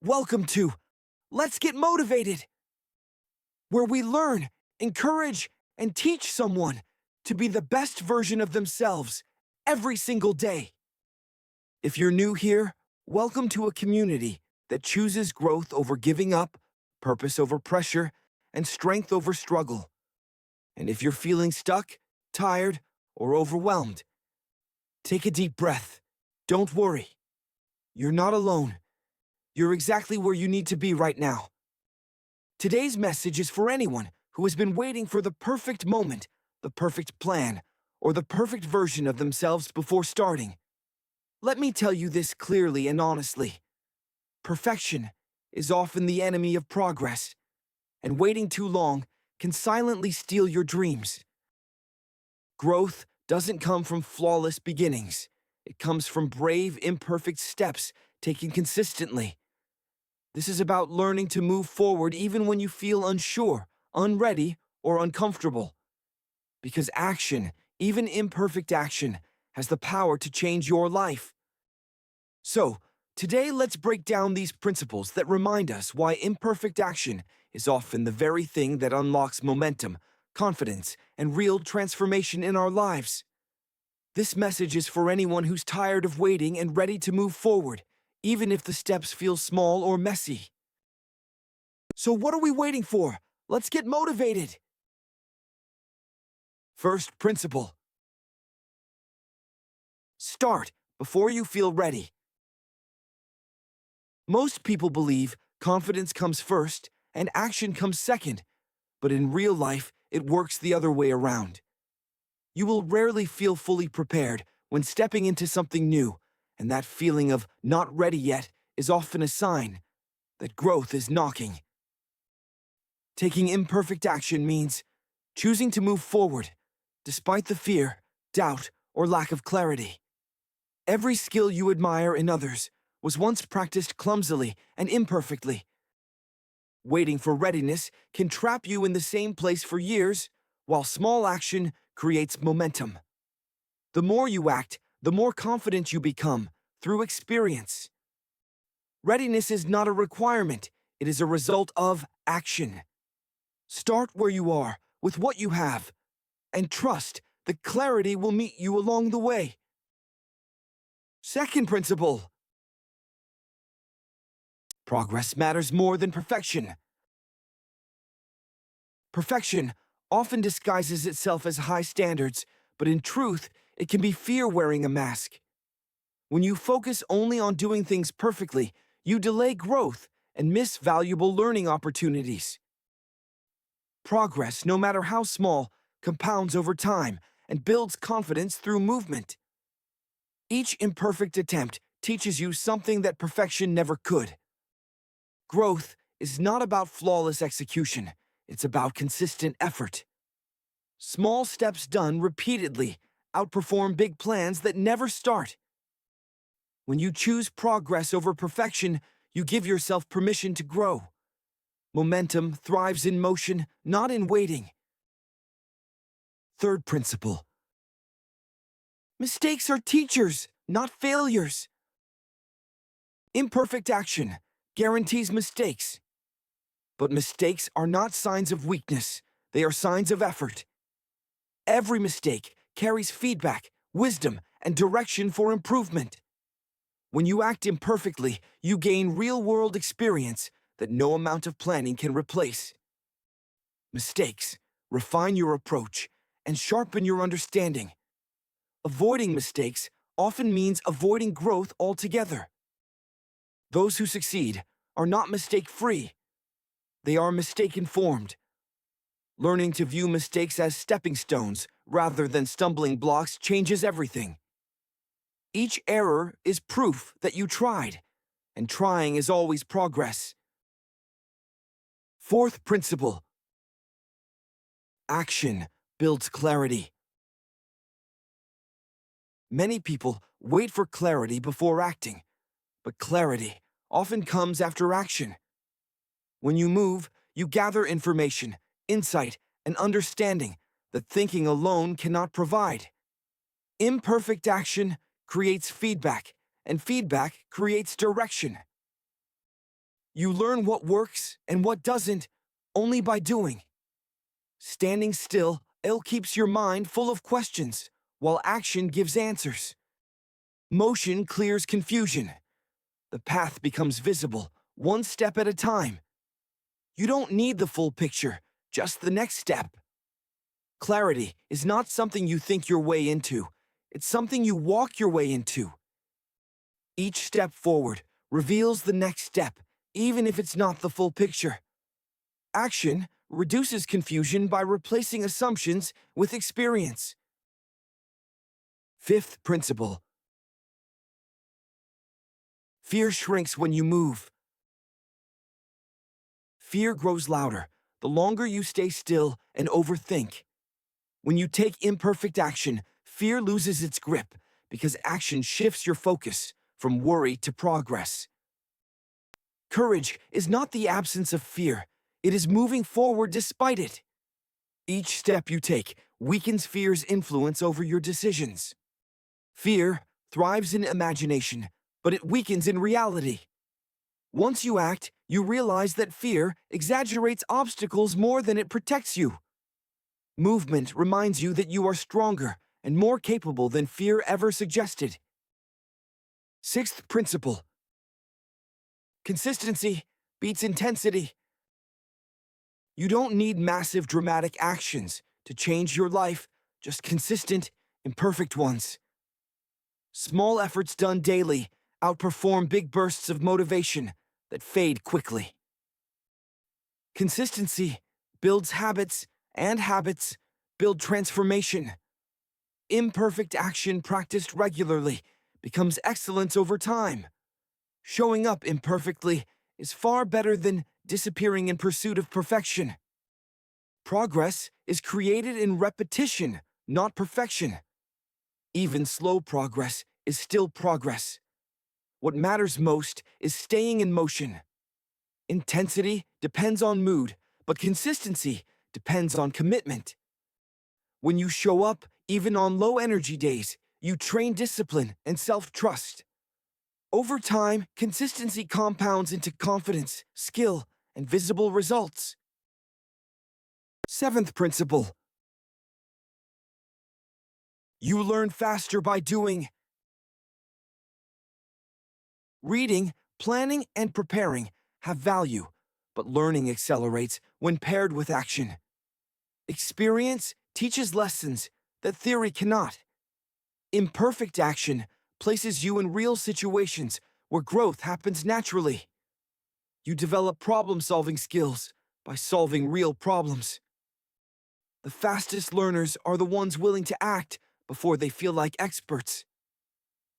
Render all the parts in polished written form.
Welcome to Let's Get Motivated, where we learn, encourage, and teach someone to be the best version of themselves every single day. If you're new here, welcome to a community that chooses growth over giving up, purpose over pressure, and strength over struggle. And if you're feeling stuck, tired, or overwhelmed, take a deep breath. Don't worry. You're not alone. You're exactly where you need to be right now. Today's message is for anyone who has been waiting for the perfect moment, the perfect plan, or the perfect version of themselves before starting. Let me tell you this clearly and honestly. Perfection is often the enemy of progress, and waiting too long can silently steal your dreams. Growth doesn't come from flawless beginnings. It comes from brave, imperfect steps taken consistently. This is about learning to move forward even when you feel unsure, unready, or uncomfortable. Because action, even imperfect action, has the power to change your life. So, today let's break down these principles that remind us why imperfect action is often the very thing that unlocks momentum, confidence, and real transformation in our lives. This message is for anyone who's tired of waiting and ready to move forward, even if the steps feel small or messy. So what are we waiting for? Let's get motivated. First principle. Start before you feel ready. Most people believe confidence comes first and action comes second, but in real life, it works the other way around. You will rarely feel fully prepared when stepping into something new, and that feeling of not ready yet is often a sign that growth is knocking. Taking imperfect action means choosing to move forward, despite the fear, doubt, or lack of clarity. Every skill you admire in others was once practiced clumsily and imperfectly. Waiting for readiness can trap you in the same place for years, while small action creates momentum. The more you act, the more confident you become through experience. Readiness is not a requirement, it is a result of action. Start where you are, with what you have, and trust that clarity will meet you along the way. Second principle. Progress matters more than perfection. Perfection often disguises itself as high standards, but in truth, it can be fear wearing a mask. When you focus only on doing things perfectly, you delay growth and miss valuable learning opportunities. Progress, no matter how small, compounds over time and builds confidence through movement. Each imperfect attempt teaches you something that perfection never could. Growth is not about flawless execution, it's about consistent effort. Small steps done repeatedly outperform big plans that never start. When you choose progress over perfection, you give yourself permission to grow. Momentum thrives in motion, not in waiting. Third principle. Mistakes are teachers, not failures. Imperfect action guarantees mistakes. But mistakes are not signs of weakness, they are signs of effort. Every mistake carries feedback, wisdom, and direction for improvement. When you act imperfectly, you gain real-world experience that no amount of planning can replace. Mistakes refine your approach and sharpen your understanding. Avoiding mistakes often means avoiding growth altogether. Those who succeed are not mistake-free. They are mistake-informed. Learning to view mistakes as stepping stones rather than stumbling blocks changes everything. Each error is proof that you tried, and trying is always progress. Fourth principle. Action builds clarity. Many people wait for clarity before acting, but clarity often comes after action. When you move, you gather information, insight, and understanding that thinking alone cannot provide. Imperfect action creates feedback, and feedback creates direction. You learn what works and what doesn't only by doing. Standing still keeps your mind full of questions, while action gives answers. Motion clears confusion. The path becomes visible, one step at a time. You don't need the full picture, just the next step. Clarity is not something you think your way into. It's something you walk your way into. Each step forward reveals the next step, even if it's not the full picture. Action reduces confusion by replacing assumptions with experience. Fifth principle. Fear shrinks when you move. Fear grows louder the longer you stay still and overthink. When you take imperfect action, fear loses its grip because action shifts your focus from worry to progress. Courage is not the absence of fear, it is moving forward despite it. Each step you take weakens fear's influence over your decisions. Fear thrives in imagination, but it weakens in reality. Once you act, you realize that fear exaggerates obstacles more than it protects you. Movement reminds you that you are stronger and more capable than fear ever suggested. Sixth principle. Consistency beats intensity. You don't need massive dramatic actions to change your life, just consistent, imperfect ones. Small efforts done daily outperform big bursts of motivation that fade quickly. Consistency builds habits, and habits build transformation. Imperfect action practiced regularly becomes excellence over time. Showing up imperfectly is far better than disappearing in pursuit of perfection. Progress is created in repetition, not perfection. Even slow progress is still progress. What matters most is staying in motion. Intensity depends on mood, but consistency depends on commitment. When you show up, even on low-energy days, you train discipline and self-trust. Over time, consistency compounds into confidence, skill, and visible results. Seventh principle. You learn faster by doing. Reading, planning, and preparing have value, but learning accelerates when paired with action. Experience teaches lessons that theory cannot. Imperfect action places you in real situations where growth happens naturally. You develop problem-solving skills by solving real problems. The fastest learners are the ones willing to act before they feel like experts.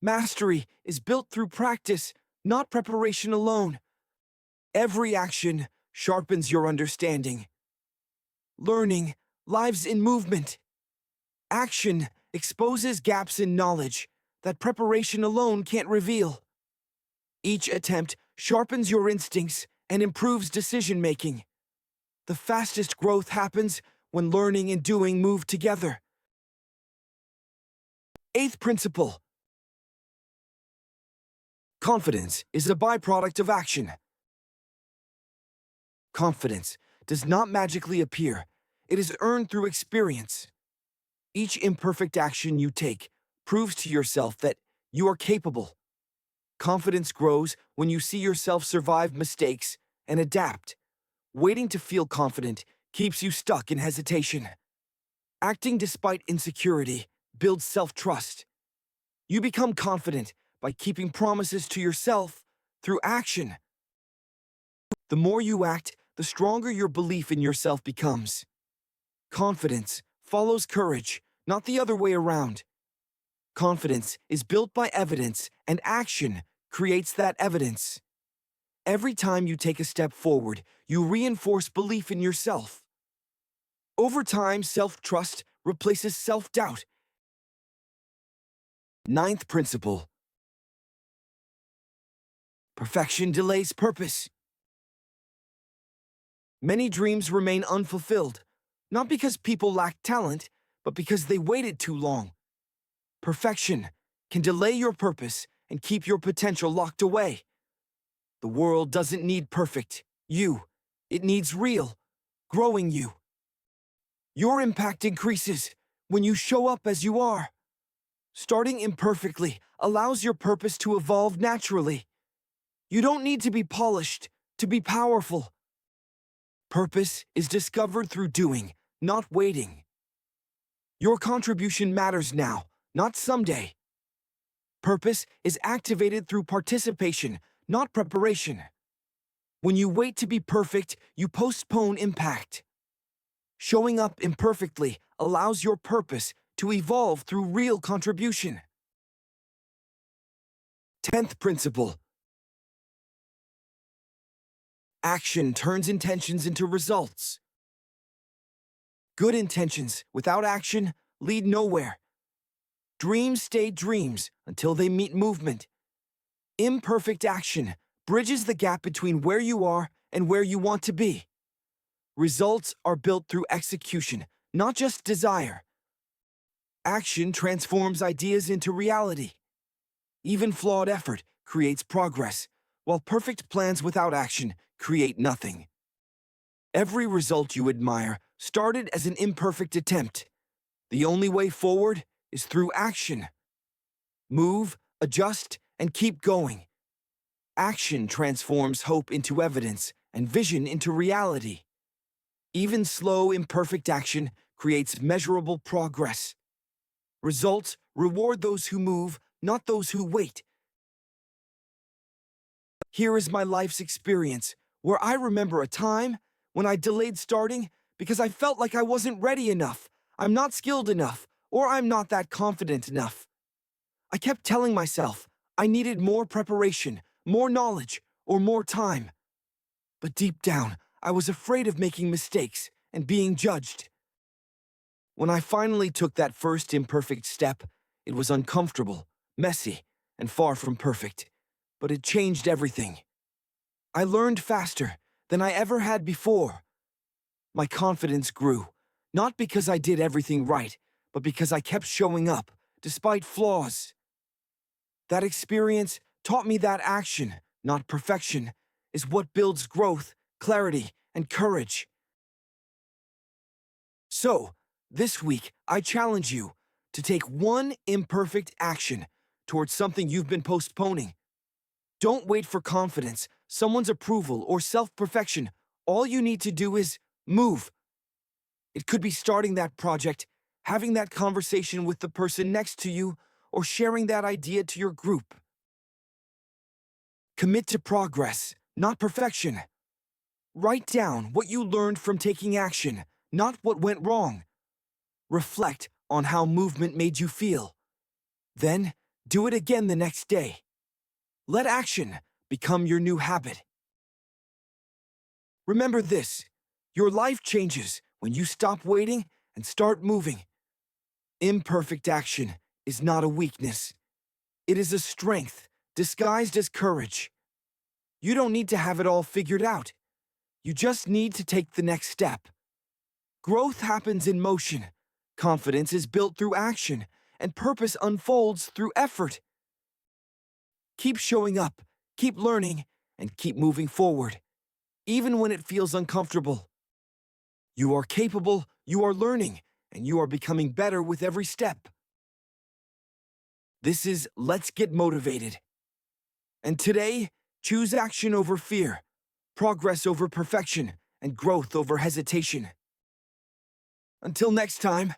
Mastery is built through practice, not preparation alone. Every action sharpens your understanding. Learning lives in movement. Action exposes gaps in knowledge that preparation alone can't reveal. Each attempt sharpens your instincts and improves decision-making. The fastest growth happens when learning and doing move together. Eighth principle. Confidence is a byproduct of action. Confidence does not magically appear. It is earned through experience. Each imperfect action you take proves to yourself that you are capable. Confidence grows when you see yourself survive mistakes and adapt. Waiting to feel confident keeps you stuck in hesitation. Acting despite insecurity builds self-trust. You become confident by keeping promises to yourself through action. The more you act, the stronger your belief in yourself becomes. Confidence follows courage, not the other way around. Confidence is built by evidence, and action creates that evidence. Every time you take a step forward, you reinforce belief in yourself. Over time, self-trust replaces self-doubt. Ninth principle. Perfection delays purpose. Many dreams remain unfulfilled, not because people lack talent, but because they waited too long. Perfection can delay your purpose and keep your potential locked away. The world doesn't need perfect you. It needs real, growing you. Your impact increases when you show up as you are. Starting imperfectly allows your purpose to evolve naturally. You don't need to be polished to be powerful. Purpose is discovered through doing, not waiting. Your contribution matters now, not someday. Purpose is activated through participation, not preparation. When you wait to be perfect, you postpone impact. Showing up imperfectly allows your purpose to evolve through real contribution. 10th principle. Action turns intentions into results. Good intentions without action lead nowhere. Dreams stay dreams until they meet movement. Imperfect action bridges the gap between where you are and where you want to be. Results are built through execution, not just desire. Action transforms ideas into reality. Even flawed effort creates progress, while perfect plans without action create nothing. Every result you admire started as an imperfect attempt. The only way forward is through action. Move, adjust, and keep going. Action transforms hope into evidence and vision into reality. Even slow, imperfect action creates measurable progress. Results reward those who move, not those who wait. Here is my life's experience, where I remember a time when I delayed starting because I felt like I wasn't ready enough, I'm not skilled enough, or I'm not that confident enough. I kept telling myself I needed more preparation, more knowledge, or more time. But deep down, I was afraid of making mistakes and being judged. When I finally took that first imperfect step, it was uncomfortable, messy, and far from perfect. But it changed everything. I learned faster than I ever had before. My confidence grew, not because I did everything right, but because I kept showing up, despite flaws. That experience taught me that action, not perfection, is what builds growth, clarity, and courage. So, this week, I challenge you to take one imperfect action towards something you've been postponing. Don't wait for confidence, someone's approval, or self-perfection. All you need to do is move. It could be starting that project, having that conversation with the person next to you, or sharing that idea to your group. Commit to progress, not perfection. Write down what you learned from taking action, not what went wrong. Reflect on how movement made you feel. Then, do it again the next day. Let action become your new habit. Remember this, your life changes when you stop waiting and start moving. Imperfect action is not a weakness. It is a strength disguised as courage. You don't need to have it all figured out. You just need to take the next step. Growth happens in motion. Confidence is built through action, and purpose unfolds through effort. Keep showing up, keep learning, and keep moving forward, even when it feels uncomfortable. You are capable, you are learning, and you are becoming better with every step. This is Let's Get Motivated. And today, choose action over fear, progress over perfection, and growth over hesitation. Until next time,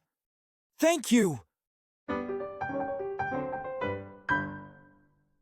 thank you!